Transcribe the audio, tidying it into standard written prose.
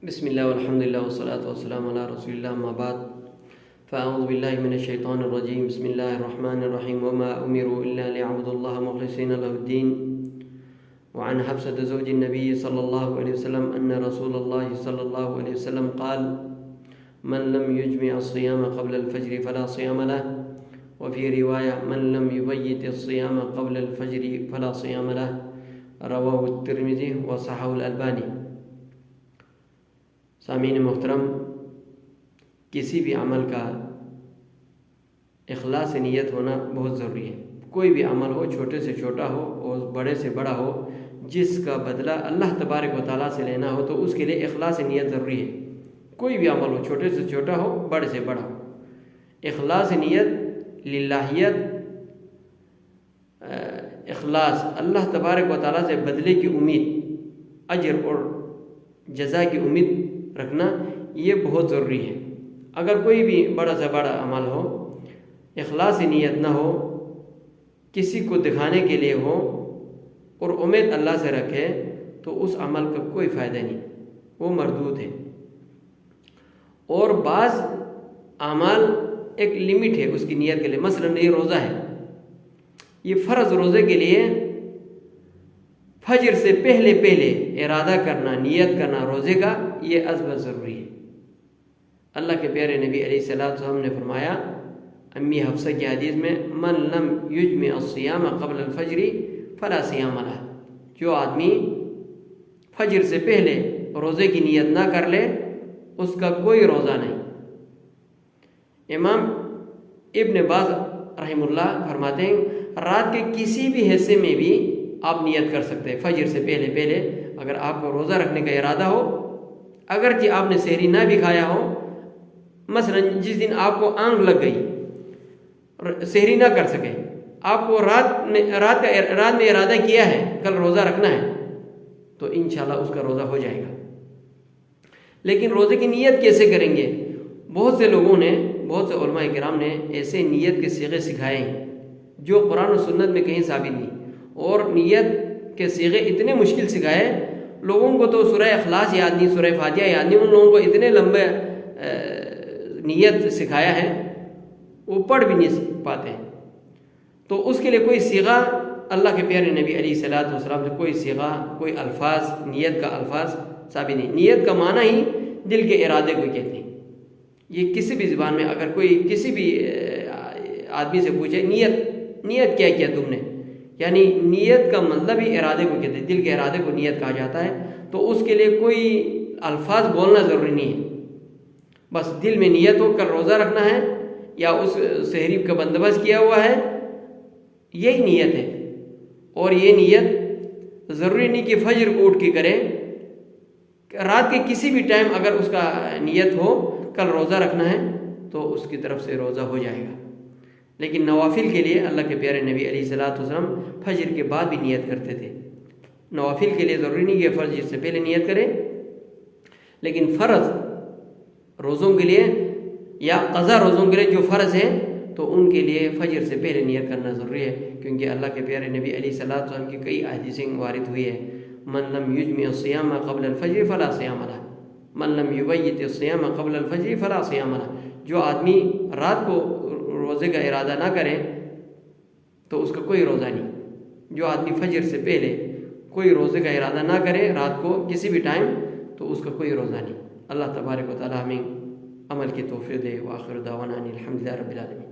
بسم الله والحمد لله والصلاة والسلام على رسول الله ما بعد فأعوذ بالله من الشيطان الرجيم بسم الله الرحمن الرحيم وما أمروا إلا ليعبدوا الله مخلصين له الدين وعن حفصة زوج النبي صلى الله عليه وسلم أن رسول الله صلى الله عليه وسلم قال من لم يجمع الصيام قبل الفجر فلا صيام له وفي رواية من لم يبيت الصيام قبل الفجر فلا صيام له رواه الترمذي وصححه الألباني۔ سامعین محترم، کسی بھی عمل کا اخلاص نیت ہونا بہت ضروری ہے۔ کوئی بھی عمل ہو، چھوٹے سے چھوٹا ہو اور بڑے سے بڑا ہو، جس کا بدلہ اللہ تبارک و تعالیٰ سے لینا ہو تو اس کے لیے اخلاص نیت ضروری ہے۔ کوئی بھی عمل ہو، چھوٹے سے چھوٹا ہو، بڑے سے بڑا ہو، اخلاص نیت، للہیت، اخلاص، اللہ تبارک و تعالیٰ سے بدلے کی امید، اجر اور جزا کی امید رکھنا، یہ بہت ضروری ہے۔ اگر کوئی بھی بڑا سے بڑا عمل ہو، اخلاص نیت نہ ہو، کسی کو دکھانے کے لیے ہو اور امید اللہ سے رکھے تو اس عمل کا کوئی فائدہ نہیں، وہ مردود ہے۔ اور بعض اعمال ایک لمٹ ہے اس کی نیت کے لیے، مثلا یہ روزہ ہے، یہ فرض روزے کے لیے فجر سے پہلے ارادہ کرنا، نیت کرنا روزے کا، یہ ازبر ضروری ہے۔ اللہ کے پیارے نبی علیہ السلام نے فرمایا امی حفصہ کی حدیث میں، من لم یجمع الصیام قبل الفجر فلا صیام لہ، جو آدمی فجر سے پہلے روزے کی نیت نہ کر لے اس کا کوئی روزہ نہیں۔ امام ابن باز رحمہ اللہ فرماتے ہیں رات کے کسی بھی حصے میں بھی آپ نیت کر سکتے ہیں، فجر سے پہلے اگر آپ کو روزہ رکھنے کا ارادہ ہو، اگرچہ آپ نے سحری نہ بھی کھایا ہو، مثلا جس دن آپ کو آنکھ لگ گئی، سحری نہ کر سکے، آپ کو رات میں ارادہ کیا ہے کل روزہ رکھنا ہے، تو انشاءاللہ اس کا روزہ ہو جائے گا۔ لیکن روزے کی نیت کیسے کریں گے؟ بہت سے لوگوں نے، بہت سے علماء کرام نے ایسے نیت کے صیغے سکھائے ہیں جو قرآن و سنت میں کہیں ثابت نہیں، اور نیت کے صیغے اتنے مشکل سکھائے، لوگوں کو تو سورہ اخلاص یاد نہیں، سورہ فاتحہ یاد نہیں، ان لوگوں کو اتنے لمبے نیت سکھایا ہے وہ پڑھ بھی نہیں پاتے۔ تو اس کے لیے کوئی صیغہ اللہ کے پیارے نبی علیہ السلام سے کوئی صیغہ، کوئی الفاظ، نیت کا الفاظ ثابت نہیں۔ نیت کا معنی ہی دل کے ارادے کو کہتے ہیں۔ یہ کسی بھی زبان میں اگر کوئی کسی بھی آدمی سے پوچھے نیت کیا کیا تم نے، یعنی نیت کا مطلب ہی ارادے کو کہتے ہیں، دل کے ارادے کو نیت کہا جاتا ہے۔ تو اس کے لیے کوئی الفاظ بولنا ضروری نہیں ہے، بس دل میں نیت ہو کر روزہ رکھنا ہے یا اس سحری کا بندوبست کیا ہوا ہے، یہی نیت ہے۔ اور یہ نیت ضروری نہیں کہ فجر کو اٹھ کے کرے، رات کے کسی بھی ٹائم اگر اس کا نیت ہو کل روزہ رکھنا ہے تو اس کی طرف سے روزہ ہو جائے گا۔ لیکن نوافل کے لیے اللہ کے پیارے نبی علیہ السلام فجر کے بعد بھی نیت کرتے تھے۔ نوافل کے لیے ضروری نہیں کہ فجر سے پہلے نیت کرے، لیکن فرض روزوں کے لیے یا قضا روزوں کے لیے جو فرض ہیں تو ان کے لیے فجر سے پہلے نیت کرنا ضروری ہے، کیونکہ اللہ کے پیارے نبی علیہ السلام کی کئی احادیثیں وارد ہوئی ہے، من لم یجمع الصیام قبل الفجر فلا صیام لہ، من لم یبیت الصیام قبل الفجر فلا صیام لہ۔ جو آدمی رات کو روزے کا ارادہ نہ کرے تو اس کا کوئی روزہ نہیں۔ جو آدمی فجر سے پہلے کوئی روزے کا ارادہ نہ کرے رات کو کسی بھی ٹائم تو اس کا کوئی روزہ نہیں۔ اللہ تبارک و تعالی ہمیں عمل کی توفیق دے۔ وآخر دعوانا ان الحمد للہ رب العالمین۔